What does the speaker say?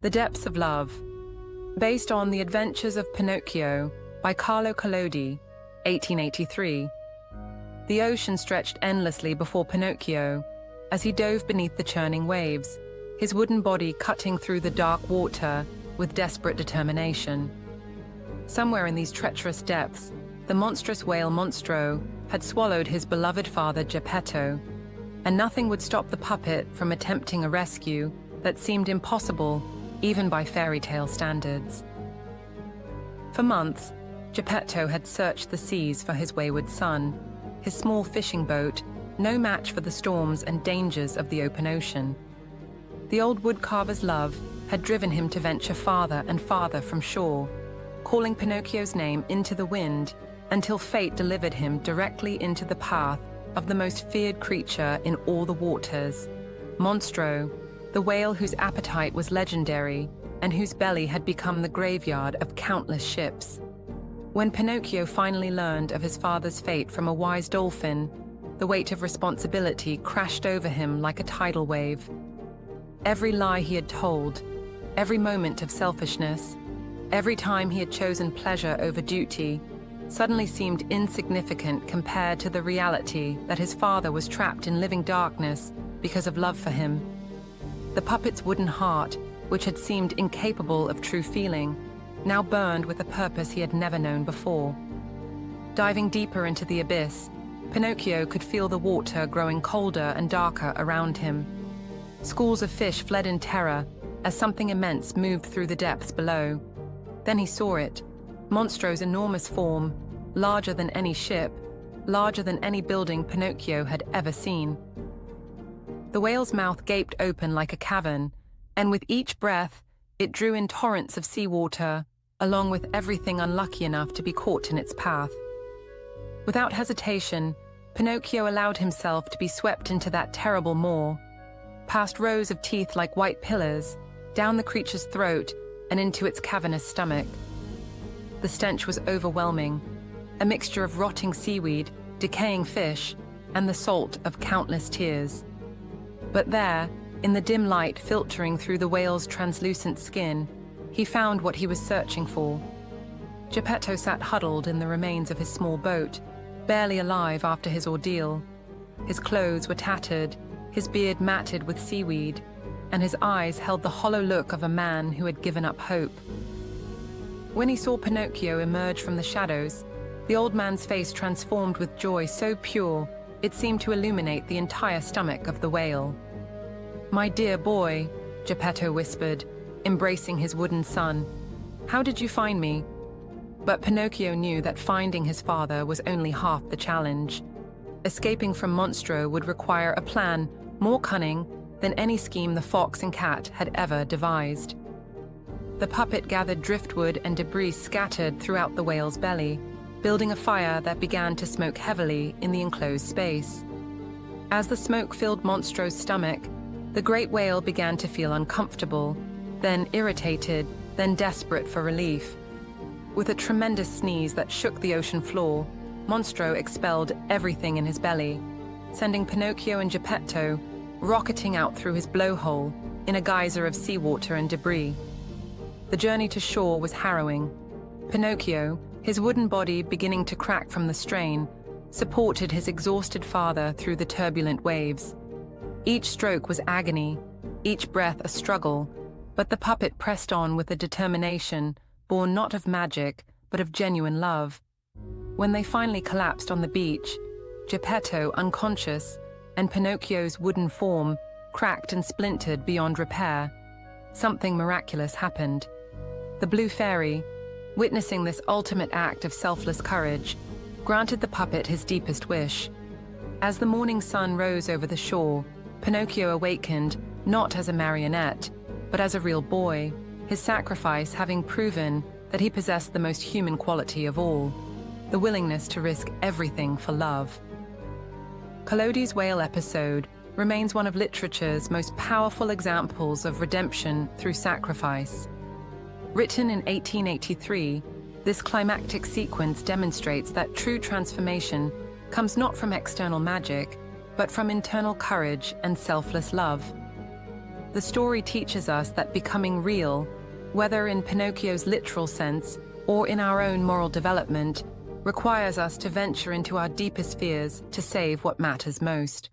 The Depths of Love, based on The Adventures of Pinocchio by Carlo Collodi, 1883. The ocean stretched endlessly before Pinocchio as he dove beneath the churning waves, his wooden body cutting through the dark water with desperate determination. Somewhere in these treacherous depths, the monstrous whale Monstro had swallowed his beloved father Geppetto, and nothing would stop the puppet from attempting a rescue that seemed impossible even by fairy tale standards. For months, Geppetto had searched the seas for his wayward son, his small fishing boat, no match for the storms and dangers of the open ocean. The old woodcarver's love had driven him to venture farther and farther from shore, calling Pinocchio's name into the wind until fate delivered him directly into the path of the most feared creature in all the waters, Monstro, the whale whose appetite was legendary and whose belly had become the graveyard of countless ships. When Pinocchio finally learned of his father's fate from a wise dolphin, the weight of responsibility crashed over him like a tidal wave. Every lie he had told, every moment of selfishness, every time he had chosen pleasure over duty, suddenly seemed insignificant compared to the reality that his father was trapped in living darkness because of love for him. The puppet's wooden heart, which had seemed incapable of true feeling, now burned with a purpose he had never known before. Diving deeper into the abyss, Pinocchio could feel the water growing colder and darker around him. Schools of fish fled in terror as something immense moved through the depths below. Then he saw it, Monstro's enormous form, larger than any ship, larger than any building Pinocchio had ever seen. The whale's mouth gaped open like a cavern, and with each breath, it drew in torrents of seawater, along with everything unlucky enough to be caught in its path. Without hesitation, Pinocchio allowed himself to be swept into that terrible maw, past rows of teeth like white pillars, down the creature's throat and into its cavernous stomach. The stench was overwhelming, a mixture of rotting seaweed, decaying fish, and the salt of countless tears. But there, in the dim light filtering through the whale's translucent skin, he found what he was searching for. Geppetto sat huddled in the remains of his small boat, barely alive after his ordeal. His clothes were tattered, his beard matted with seaweed, and his eyes held the hollow look of a man who had given up hope. When he saw Pinocchio emerge from the shadows, the old man's face transformed with joy so pure it seemed to illuminate the entire stomach of the whale. "My dear boy," Geppetto whispered, embracing his wooden son, "how did you find me?" But Pinocchio knew that finding his father was only half the challenge. Escaping from Monstro would require a plan more cunning than any scheme the fox and cat had ever devised. The puppet gathered driftwood and debris scattered throughout the whale's belly, building a fire that began to smoke heavily in the enclosed space. As the smoke filled Monstro's stomach, the great whale began to feel uncomfortable, then irritated, then desperate for relief. With a tremendous sneeze that shook the ocean floor, Monstro expelled everything in his belly, sending Pinocchio and Geppetto rocketing out through his blowhole in a geyser of seawater and debris. The journey to shore was harrowing. Pinocchio, his wooden body beginning to crack from the strain, supported his exhausted father through the turbulent waves. Each stroke was agony, each breath a struggle, but the puppet pressed on with a determination born not of magic, but of genuine love. When they finally collapsed on the beach, Geppetto unconscious, and Pinocchio's wooden form cracked and splintered beyond repair, something miraculous happened. The Blue Fairy, witnessing this ultimate act of selfless courage, granted the puppet his deepest wish. As the morning sun rose over the shore, Pinocchio awakened not as a marionette, but as a real boy, his sacrifice having proven that he possessed the most human quality of all, the willingness to risk everything for love. Collodi's whale episode remains one of literature's most powerful examples of redemption through sacrifice. Written in 1883, this climactic sequence demonstrates that true transformation comes not from external magic, but from internal courage and selfless love. The story teaches us that becoming real, whether in Pinocchio's literal sense or in our own moral development, requires us to venture into our deepest fears to save what matters most.